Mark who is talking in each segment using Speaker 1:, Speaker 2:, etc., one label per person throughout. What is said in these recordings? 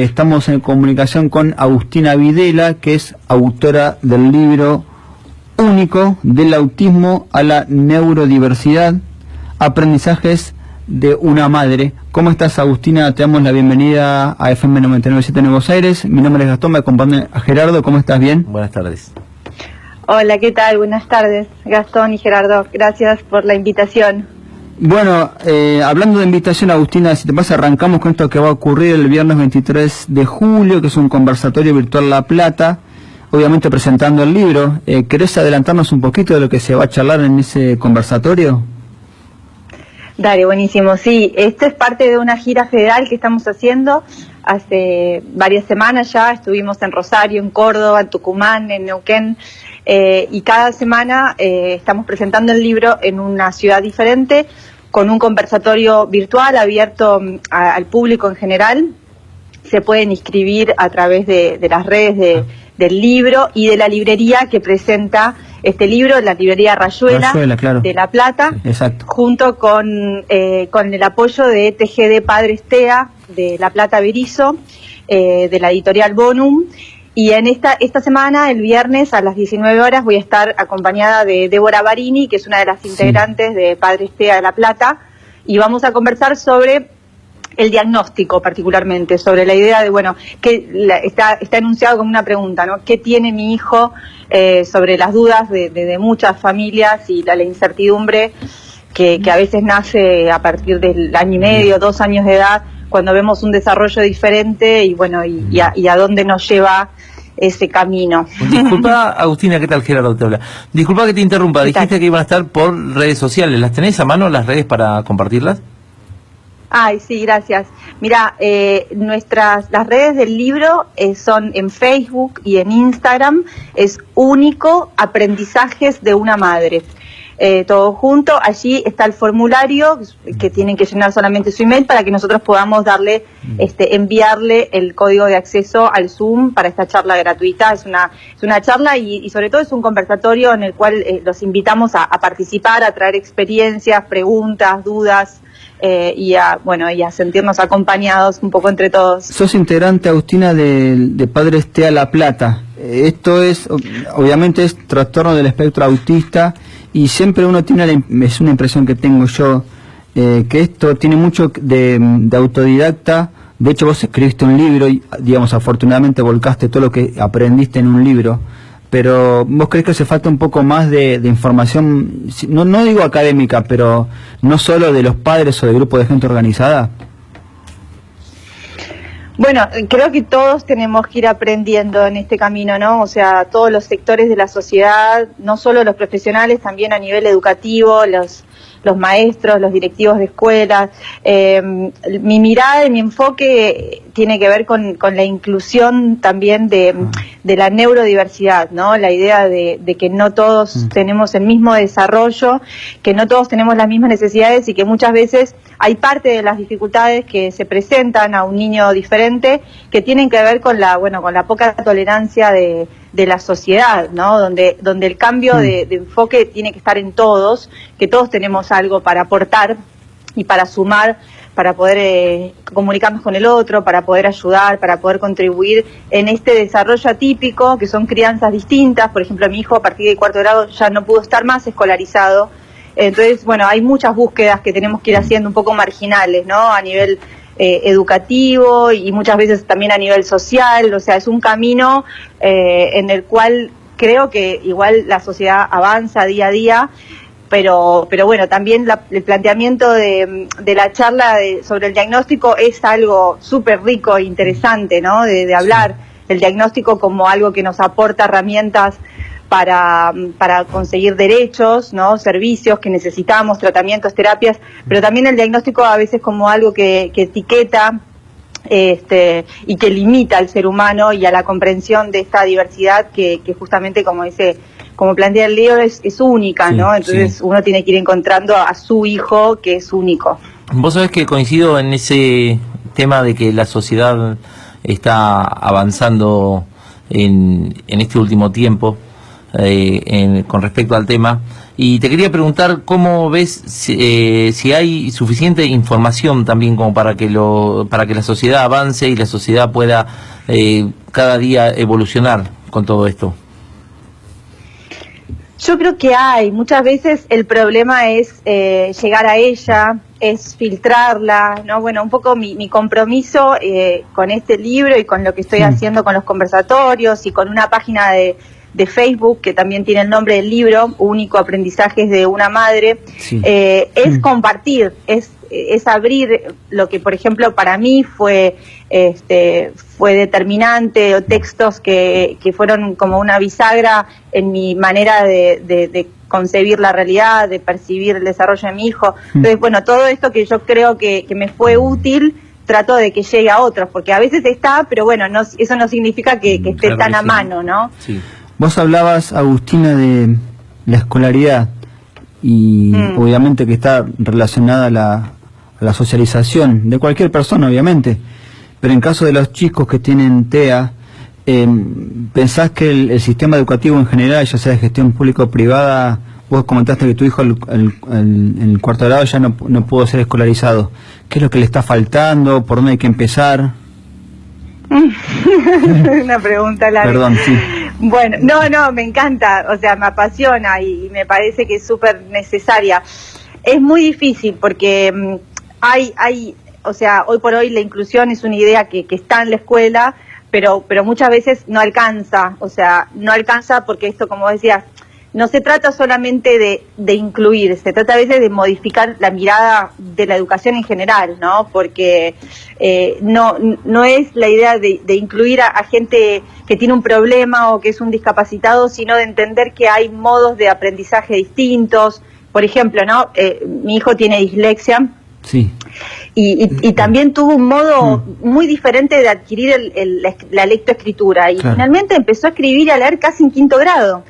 Speaker 1: Estamos en comunicación con Agustina Videla, que es autora del libro Único, del autismo a la neurodiversidad, aprendizajes de una madre. ¿Cómo estás, Agustina? Te damos la bienvenida a FM 99.7 en Buenos Aires. Mi nombre es Gastón, me acompaña a Gerardo. ¿Cómo estás? ¿Bien?
Speaker 2: Buenas tardes.
Speaker 3: Hola, ¿qué tal? Buenas tardes, Gastón y Gerardo. Gracias por la invitación.
Speaker 1: Bueno, hablando de invitación, Agustina, si te pasa, arrancamos con esto que va a ocurrir el viernes 23 de julio, que es un conversatorio virtual La Plata, obviamente presentando el libro. ¿Querés adelantarnos un poquito de lo que se va a charlar en ese conversatorio?
Speaker 3: Dale, buenísimo. Sí, esto es parte de una gira federal que estamos haciendo hace varias semanas ya. Estuvimos en Rosario, en Córdoba, en Tucumán, en Neuquén, y cada semana estamos presentando el libro en una ciudad diferente, con un conversatorio virtual abierto al público en general. Se pueden inscribir a través de las redes del libro y de la librería que presenta este libro, la librería Rayuela, claro, de La Plata,
Speaker 1: exacto,
Speaker 3: junto con el apoyo de TGD Padres TEA de La Plata Berizo, de la editorial Bonum. Y en esta semana, el viernes a las 19 horas, voy a estar acompañada de Débora Barini, que es una de las integrantes de Padres TEA de La Plata, y vamos a conversar sobre el diagnóstico, particularmente, sobre la idea de, bueno, que está enunciado como una pregunta, ¿no? ¿Qué tiene mi hijo? Sobre las dudas de muchas familias y la incertidumbre que a veces nace a partir del año y medio, 2 años de edad, cuando vemos un desarrollo diferente y bueno, y a dónde nos lleva ese camino.
Speaker 2: Disculpa, Agustina, ¿qué tal? Gerardo te habla. Disculpa que te interrumpa, dijiste que iban a estar por redes sociales. ¿Las tenés a mano, las redes, para compartirlas?
Speaker 3: Ay, sí, gracias. Mira, las redes del libro son en Facebook y en Instagram, es Único, aprendizajes de una madre. Todo junto, allí está el formulario que tienen que llenar solamente su email para que nosotros podamos enviarle el código de acceso al Zoom para esta charla gratuita. Es una charla y sobre todo es un conversatorio en el cual los invitamos a participar, a traer experiencias, preguntas, dudas, y a sentirnos acompañados un poco entre todos. Sos integrante, Agustina, de
Speaker 1: Padres TEA La Plata. Esto es, obviamente, es trastorno del espectro autista, y siempre uno tiene, es una impresión que tengo yo, que esto tiene mucho de autodidacta. De hecho, vos escribiste un libro y, digamos, afortunadamente volcaste todo lo que aprendiste en un libro. Pero ¿vos crees que hace falta un poco más de información, no digo académica, pero no solo de los padres o de grupos de gente organizada?
Speaker 3: Bueno, creo que todos tenemos que ir aprendiendo en este camino, ¿no? O sea, todos los sectores de la sociedad, no solo los profesionales, también a nivel educativo, los maestros, los directivos de escuelas. Mi mirada y mi enfoque tiene que ver con la inclusión también de la neurodiversidad, ¿no? La idea de que no todos tenemos el mismo desarrollo, que no todos tenemos las mismas necesidades y que muchas veces hay parte de las dificultades que se presentan a un niño diferente que tienen que ver con la poca tolerancia de la sociedad, ¿no? Donde el cambio de enfoque tiene que estar en todos, que todos tenemos algo para aportar y para sumar, para poder comunicarnos con el otro, para poder ayudar, para poder contribuir en este desarrollo atípico, que son crianzas distintas. Por ejemplo, mi hijo a partir de 4º grado ya no pudo estar más escolarizado. Entonces, bueno, hay muchas búsquedas que tenemos que ir haciendo un poco marginales, ¿no? A nivel educativo y muchas veces también a nivel social. O sea, es un camino en el cual creo que igual la sociedad avanza día a día, pero bueno, también el planteamiento de la charla sobre el diagnóstico es algo súper rico e interesante, ¿no? De hablar el diagnóstico como algo que nos aporta herramientas para conseguir derechos, ¿no? Servicios que necesitamos, tratamientos, terapias, pero también el diagnóstico a veces como algo que etiqueta y que limita al ser humano y a la comprensión de esta diversidad que justamente, como plantea el libro, es única, ¿no? Entonces uno tiene que ir encontrando a su hijo que es único.
Speaker 2: Vos sabés que coincido en ese tema de que la sociedad está avanzando en este último tiempo. con respecto al tema. Y te quería preguntar cómo ves si hay suficiente información también como para que la sociedad avance y la sociedad pueda cada día evolucionar con todo esto.
Speaker 3: Yo creo que muchas veces el problema es llegar a ella, es filtrarla, ¿no? Bueno, un poco mi compromiso con este libro y con lo que estoy haciendo con los conversatorios y con una página de Facebook que también tiene el nombre del libro, Único Aprendizajes de una Madre, es compartir, es abrir lo que, por ejemplo, para mí fue determinante, o textos que fueron como una bisagra en mi manera de concebir la realidad, de percibir el desarrollo de mi hijo. Entonces, bueno, todo esto que yo creo que me fue útil, trato de que llegue a otros, porque a veces está, pero bueno, eso no significa que esté tan a mano, ¿no?
Speaker 2: Sí.
Speaker 1: Vos hablabas, Agustina, de la escolaridad y obviamente que está relacionada a la socialización de cualquier persona, obviamente, pero en caso de los chicos que tienen TEA, ¿pensás que el sistema educativo en general, ya sea de gestión pública o privada, vos comentaste que tu hijo en el cuarto grado ya no pudo ser escolarizado? ¿Qué es lo que le está faltando? ¿Por dónde hay que empezar?
Speaker 3: Una pregunta larga.
Speaker 1: Perdón, sí.
Speaker 3: Bueno, no, me encanta, o sea, me apasiona y me parece que es súper necesaria. Es muy difícil porque o sea, hoy por hoy la inclusión es una idea que está en la escuela, pero muchas veces no alcanza, o sea, no alcanza porque esto, como decías, no se trata solamente de incluir, se trata a veces de modificar la mirada de la educación en general, ¿no? Porque no es la idea de incluir a gente que tiene un problema o que es un discapacitado, sino de entender que hay modos de aprendizaje distintos. Por ejemplo, ¿no? Mi hijo tiene dislexia.
Speaker 1: Sí.
Speaker 3: Y también tuvo un modo muy diferente de adquirir la lectoescritura y finalmente empezó a escribir y a leer casi en quinto grado.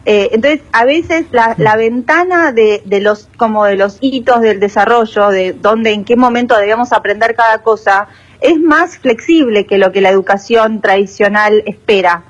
Speaker 3: Entonces, a veces la ventana de los hitos del desarrollo, de en qué momento debemos aprender cada cosa, es más flexible que lo que la educación tradicional espera.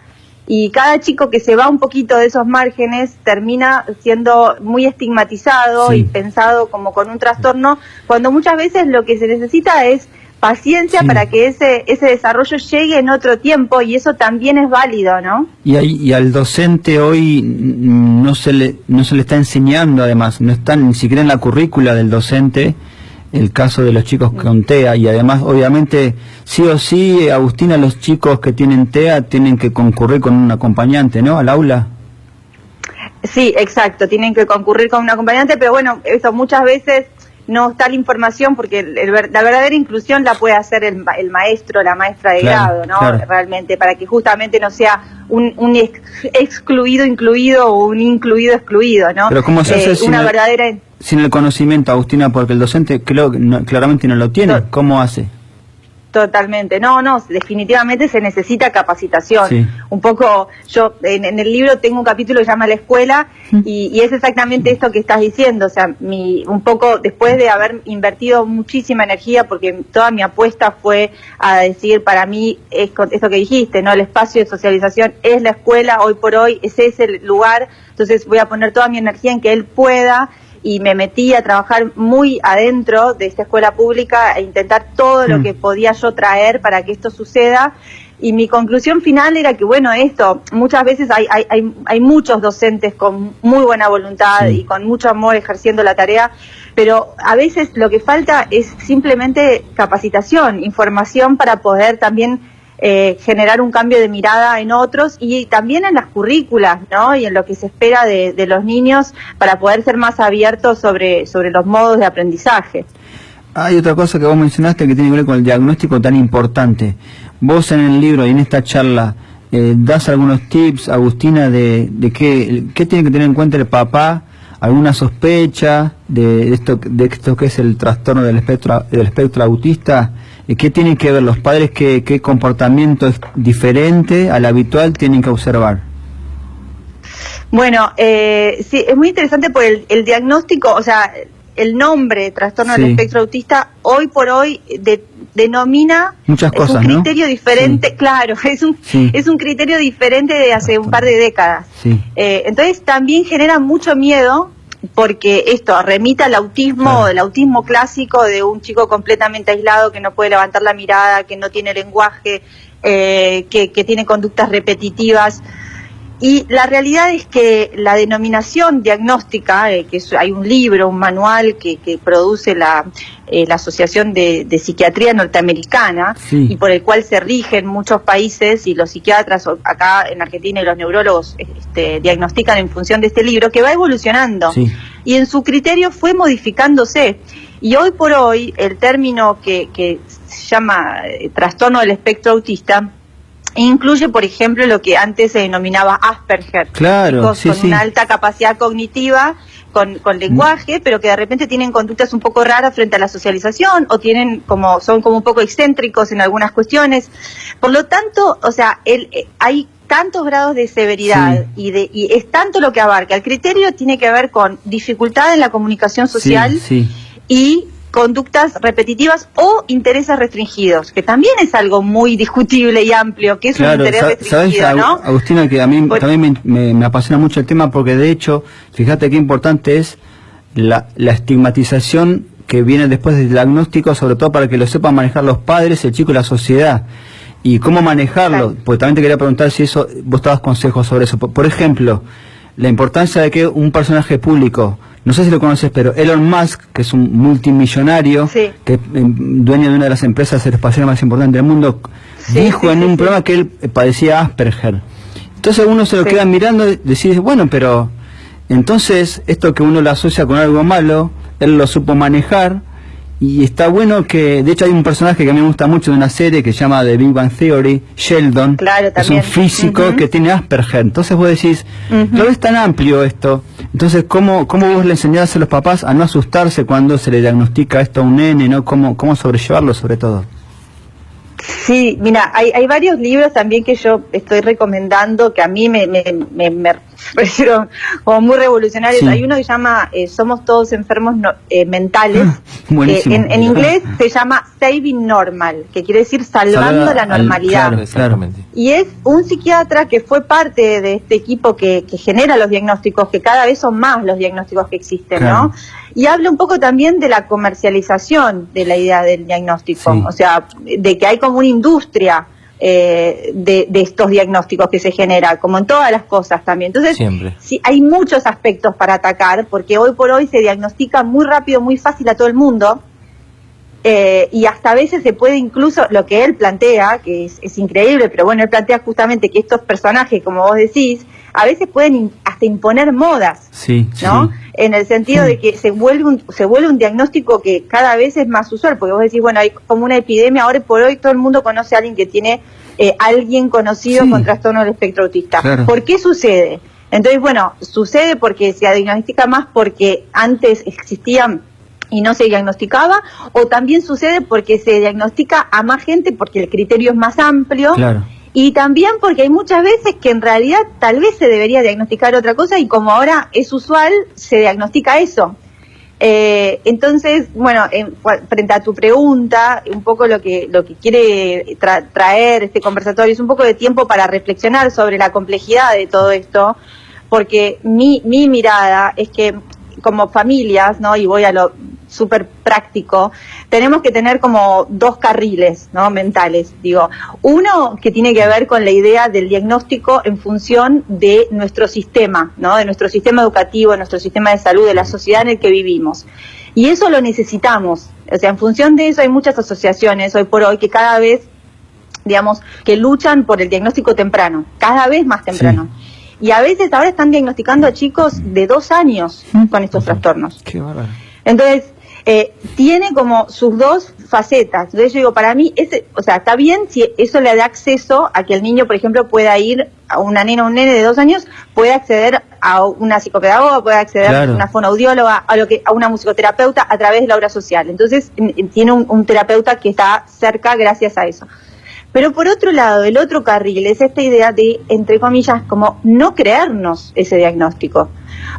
Speaker 3: Y cada chico que se va un poquito de esos márgenes termina siendo muy estigmatizado y pensado como con un trastorno, cuando muchas veces lo que se necesita es paciencia para que ese desarrollo llegue en otro tiempo, y eso también es válido, ¿no? Y
Speaker 1: al docente hoy no se le está enseñando, además, no está ni siquiera en la currícula del docente el caso de los chicos con TEA, y además, obviamente, sí o sí, Agustina, los chicos que tienen TEA tienen que concurrir con un acompañante, ¿no?, al aula.
Speaker 3: Sí, exacto, tienen que concurrir con un acompañante, pero bueno, eso muchas veces no está la información, porque la verdadera inclusión la puede hacer el maestro, la maestra de grado, ¿no? Realmente, para que justamente no sea un excluido incluido o un incluido excluido, ¿no?
Speaker 1: Pero ¿cómo se hace sin el conocimiento, Agustina? Porque el docente claramente no lo tiene. ¿Cómo hace?
Speaker 3: Totalmente, no, definitivamente se necesita capacitación.
Speaker 1: Sí.
Speaker 3: Un poco, yo en el libro tengo un capítulo que se llama La Escuela, y es exactamente esto que estás diciendo, o sea, un poco después de haber invertido muchísima energía, porque toda mi apuesta fue a decir, para mí, esto que dijiste, ¿no? El espacio de socialización es la escuela, hoy por hoy, ese es el lugar, entonces voy a poner toda mi energía en que él pueda. Y me metí a trabajar muy adentro de esta escuela pública e intentar todo lo que podía yo traer para que esto suceda. Y mi conclusión final era que, bueno, muchas veces hay muchos docentes con muy buena voluntad y con mucho amor ejerciendo la tarea, pero a veces lo que falta es simplemente capacitación, información para poder también generar un cambio de mirada en otros, y también en las currículas, ¿no? Y en lo que se espera de los niños, para poder ser más abiertos sobre los modos de aprendizaje.
Speaker 1: Hay otra cosa que vos mencionaste que tiene que ver con el diagnóstico tan importante. Vos en el libro y en esta charla das algunos tips, Agustina, de qué tiene que tener en cuenta el papá, alguna sospecha de esto que es el trastorno del espectro autista. ¿Qué tienen que ver los padres? ¿Qué comportamiento es diferente al habitual tienen que observar?
Speaker 3: Bueno, sí, es muy interesante porque el diagnóstico, o sea, el nombre trastorno
Speaker 1: Sí.
Speaker 3: del espectro autista hoy por hoy denomina
Speaker 1: Muchas cosas,
Speaker 3: un criterio
Speaker 1: ¿no?
Speaker 3: diferente,
Speaker 1: Sí.
Speaker 3: claro,
Speaker 1: Sí.
Speaker 3: es un criterio diferente de hace un par de décadas.
Speaker 1: Sí.
Speaker 3: Entonces también genera mucho miedo porque esto remite al autismo,
Speaker 1: Claro.
Speaker 3: el autismo clásico de un chico completamente aislado que no puede levantar la mirada, que no tiene lenguaje, que tiene conductas repetitivas. Y la realidad es que la denominación diagnóstica, hay un libro, un manual que produce la Asociación de Psiquiatría Norteamericana,
Speaker 1: Sí.
Speaker 3: y por el cual se rigen muchos países, y los psiquiatras acá en Argentina y los neurólogos diagnostican en función de este libro, que va evolucionando.
Speaker 1: Sí.
Speaker 3: Y en su criterio fue modificándose. Y hoy por hoy el término que se llama trastorno del espectro autista incluye, por ejemplo, lo que antes se denominaba Asperger.
Speaker 1: Claro,
Speaker 3: Chicos
Speaker 1: sí,
Speaker 3: con
Speaker 1: sí.
Speaker 3: una alta capacidad cognitiva, con lenguaje, pero que de repente tienen conductas un poco raras frente a la socialización, o son como un poco excéntricos en algunas cuestiones. Por lo tanto, o sea, hay tantos grados de severidad y es tanto lo que abarca. El criterio tiene que ver con dificultad en la comunicación social
Speaker 1: Sí, sí.
Speaker 3: y conductas repetitivas o intereses restringidos, que también es algo muy discutible y amplio, que es un interés restringido,
Speaker 1: ¿sabes,
Speaker 3: ¿no?
Speaker 1: Agustina, que a mí también me apasiona mucho el tema, porque de hecho, fíjate qué importante es la estigmatización que viene después del diagnóstico, sobre todo para que lo sepan manejar los padres, el chico y la sociedad. Y cómo manejarlo,
Speaker 3: Claro.
Speaker 1: porque también te quería preguntar si vos dabas consejos sobre eso. Por ejemplo, la importancia de que un personaje público, no sé si lo conoces, pero Elon Musk, que es un multimillonario,
Speaker 3: Sí.
Speaker 1: que es dueño de una de las empresas aeroespaciales más importantes del mundo,
Speaker 3: Sí,
Speaker 1: dijo
Speaker 3: sí,
Speaker 1: en
Speaker 3: sí,
Speaker 1: un
Speaker 3: sí.
Speaker 1: programa que él padecía Asperger. Entonces uno se lo
Speaker 3: Sí.
Speaker 1: queda mirando y decide, bueno, pero entonces esto que uno lo asocia con algo malo, él lo supo manejar. Y está bueno que, de hecho hay un personaje que a mí me gusta mucho de una serie que se llama The Big Bang Theory, Sheldon,
Speaker 3: Claro,
Speaker 1: es
Speaker 3: también.
Speaker 1: un físico
Speaker 3: Ujú.
Speaker 1: que tiene Asperger. Entonces vos decís,
Speaker 3: Ujú.
Speaker 1: claro, es tan amplio esto. Entonces, ¿cómo vos le enseñás a los papás a no asustarse cuando se le diagnostica esto a un nene, ¿no? ¿Cómo sobrellevarlo sobre todo?
Speaker 3: Sí, mira, hay varios libros también que yo estoy recomendando que a mí me parecieron como muy revolucionarios.
Speaker 1: Sí.
Speaker 3: Hay uno que se llama Somos todos enfermos mentales, que
Speaker 1: Buenísimo.
Speaker 3: en inglés se llama Saving Normal, que quiere decir salvando la normalidad.
Speaker 1: Claro,
Speaker 2: Exactamente.
Speaker 3: Y es un psiquiatra que fue parte de este equipo que genera los diagnósticos, que cada vez son más los diagnósticos que existen,
Speaker 1: Claro.
Speaker 3: ¿no? Y habla un poco también de la comercialización de la idea del diagnóstico,
Speaker 1: Sí.
Speaker 3: o sea, de que hay como una industria de estos diagnósticos que se genera, como en todas las cosas también. Entonces,
Speaker 2: Siempre.
Speaker 3: sí, hay muchos aspectos para atacar, porque hoy por hoy se diagnostica muy rápido, muy fácil a todo el mundo, y hasta a veces se puede incluso, lo que él plantea, que es increíble, pero bueno, él plantea justamente que estos personajes, como vos decís, a veces pueden hasta imponer modas,
Speaker 1: Sí,
Speaker 3: ¿no?
Speaker 1: sí.
Speaker 3: En el sentido de que se vuelve un diagnóstico que cada vez es más usual, porque vos decís, bueno, hay como una epidemia, ahora por hoy todo el mundo conoce a alguien que tiene alguien conocido
Speaker 1: Sí.
Speaker 3: con trastorno del espectro autista.
Speaker 1: Claro.
Speaker 3: ¿Por qué sucede? Entonces, bueno, sucede porque se diagnostica más porque antes existían y no se diagnosticaba, o también sucede porque se diagnostica a más gente porque el criterio es más amplio.
Speaker 1: Claro.
Speaker 3: Y también porque hay muchas veces que en realidad tal vez se debería diagnosticar otra cosa y como ahora es usual, se diagnostica eso. Entonces, bueno, frente a tu pregunta, un poco lo que quiere traer este conversatorio es un poco de tiempo para reflexionar sobre la complejidad de todo esto, porque mi mirada es que como familias, ¿no? Y voy a lo súper práctico, tenemos que tener como dos carriles, ¿no? Mentales, digo. Uno que tiene que ver con la idea del diagnóstico en función de nuestro sistema, ¿no? De nuestro sistema educativo, de nuestro sistema de salud, de la sociedad en el que vivimos. Y eso lo necesitamos. O sea, en función de eso hay muchas asociaciones hoy por hoy que cada vez, digamos, que luchan por el diagnóstico temprano, cada vez más temprano. Sí. Y a veces ahora están diagnosticando a chicos de 2 años con estos trastornos.
Speaker 1: Qué bárbaro.
Speaker 3: Entonces, tiene como sus dos facetas. Entonces yo digo, para mí, o sea, está bien si eso le da acceso a que el niño, por ejemplo, pueda ir a una nena o un nene de 2 años, pueda acceder a una psicopedagoga, pueda acceder a una fonoaudióloga, a una musicoterapeuta a través de la obra social. Entonces, tiene un terapeuta que está cerca gracias a eso. Pero por otro lado, el otro carril es esta idea de, entre comillas, como no creernos ese diagnóstico.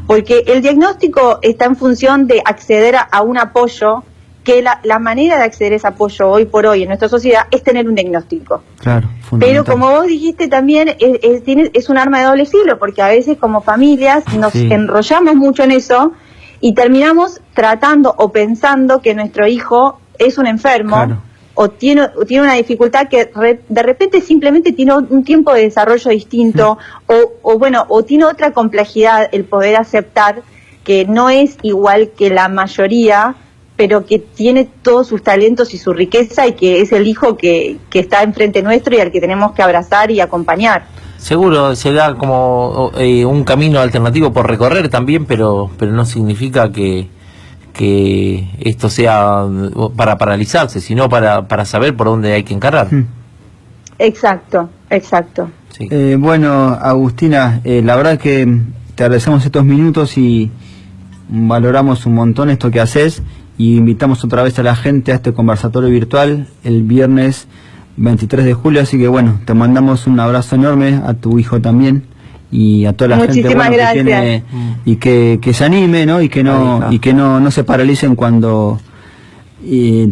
Speaker 3: porque el diagnóstico está en función de acceder a un apoyo, que la manera de acceder a ese apoyo hoy por hoy en nuestra sociedad es tener un diagnóstico.
Speaker 1: Claro,
Speaker 3: pero como vos dijiste también, es un arma de doble filo, porque a veces como familias nos enrollamos mucho en eso y terminamos tratando o pensando que nuestro hijo es un enfermo, claro, o tiene una dificultad que de repente simplemente tiene un tiempo de desarrollo distinto, o tiene otra complejidad, el poder aceptar que no es igual que la mayoría, pero que tiene todos sus talentos y su riqueza, y que es el hijo que está enfrente nuestro y al que tenemos que abrazar y acompañar.
Speaker 2: Seguro se da como un camino alternativo por recorrer también, pero no significa que esto sea para paralizarse, sino para saber por dónde hay que encarar.
Speaker 3: Exacto.
Speaker 1: Sí. Bueno, Agustina, la verdad que te agradecemos estos minutos y valoramos un montón esto que haces, y invitamos otra vez a la gente a este conversatorio virtual el viernes 23 de julio, así que bueno, te mandamos un abrazo enorme, a tu hijo también, y a toda la gente, bueno, que tiene, y que se anime, ¿no? Y que no se paralicen cuando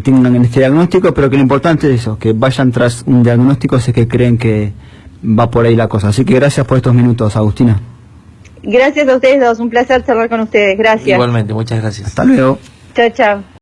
Speaker 1: tengan este diagnóstico, pero que lo importante es eso, que vayan tras un diagnóstico si es que creen que va por ahí la cosa. Así que gracias por estos minutos, Agustina.
Speaker 3: Gracias a ustedes dos, un placer charlar con ustedes, gracias.
Speaker 2: Igualmente, muchas gracias.
Speaker 1: Hasta luego.
Speaker 3: Chao, chao.